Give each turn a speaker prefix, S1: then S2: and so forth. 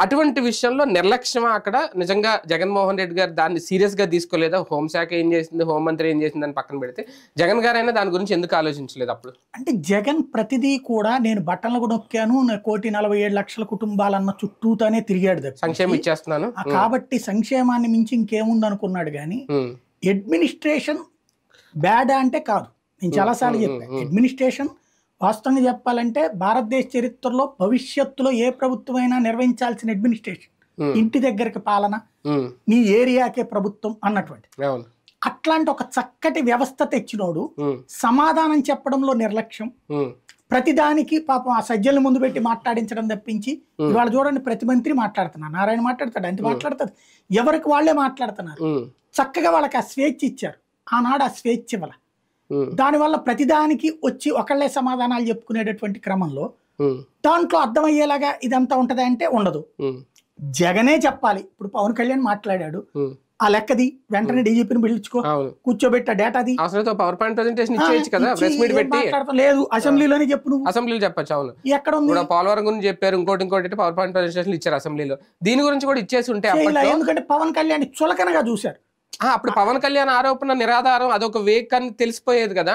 S1: అటువంటి విషయంలో నిర్లక్ష్యమా అక్కడ నిజంగా జగన్మోహన్ రెడ్డి గారు దాన్ని సీరియస్ గా తీసుకోలేదా? హోంశాఖ ఏం చేసింది, హోంమంత్రి ఏం చేసింది అని పక్కన పెడితే జగన్ గారైనా దాని గురించి ఎందుకు ఆలోచించలేదు అప్పుడు?
S2: అంటే జగన్ ప్రతిదీ కూడా నేను బట్టలు కూడా నొక్కాను, 1,47,00,000 కుటుంబాలన్న చుట్టూతానే తిరిగాడు తప్పించి,
S1: సంక్షేమం ఇచ్చేస్తున్నాను
S2: కాబట్టి సంక్షేమాన్ని మించి ఇంకేముంది అనుకున్నాడు. కానీ అడ్మినిస్ట్రేషన్ బ్యాడ్ అంటే కాదు. నేను చాలాసార్లు చెప్పాను, అడ్మినిస్ట్రేషన్ వాస్తవంగా చెప్పాలంటే భారతదేశ చరిత్రలో భవిష్యత్తులో ఏ ప్రభుత్వమైనా నిర్వహించాల్సిన అడ్మినిస్ట్రేషన్, ఇంటి దగ్గరికి పాలన, నీ ఏరియాకే ప్రభుత్వం అన్నటువంటి అట్లాంటి ఒక చక్కటి వ్యవస్థ తెచ్చినోడు సమాధానం చెప్పడంలో నిర్లక్ష్యం, ప్రతిదానికి పాపం ఆ సజ్జల ముందు పెట్టి మాట్లాడించడం తప్పించి, ఇవాళ చూడండి ప్రతి మంత్రి మాట్లాడుతున్నారు, నారాయణ మాట్లాడతాడు, అంత మాట్లాడుతుంది, ఎవరికి వాళ్ళే మాట్లాడుతున్నారు. చక్కగా వాళ్ళకి ఆ స్వేచ్ఛ ఇచ్చారు. ఆనాడు ఆ స్వేచ్ఛ ఇవ్వాల. దానివల్ల ప్రతిదానికి వచ్చి ఒకళ్ళే సమాధానాలు చెప్పుకునేటటువంటి క్రమంలో దాంట్లో అర్థమయ్యేలాగా ఇదంతా ఉంటది అంటే ఉండదు. జగనే చెప్పాలి. ఇప్పుడు పవన్ కళ్యాణ్ మాట్లాడాడు, ఆ లెక్కది వెంటనే డీజీపీని పిలుచుకో, కూర్చోబెట్ట డేటాది,
S1: పవర్ పాయింట్ ప్రెజెంటేషన్ ఇచ్చేయచ్చు కదా, ప్రెస్ మీట్ పెట్టి.
S2: లేదు, అసెంబ్లీలోనే చెప్పు, నువ్వు
S1: అసెంబ్లీలో చెప్పచ్చు. అవును,
S2: ఎక్కడ ఉంది?
S1: పోలవరం గురించి చెప్పారు, ఇంకోటి పవర్ పాయింట్ ప్రెజెంటేషన్ ఇచ్చారు అసెంబ్లీలో. దీని గురించి కూడా ఇచ్చేసి ఉంటే,
S2: ఎందుకంటే పవన్ కళ్యాణ్ చులకనగా చూశారు.
S1: అప్పుడు పవన్ కళ్యాణ్ ఆరోపణ నిరాధారం, అదొక వేక్ అని తెలిసిపోయేది కదా.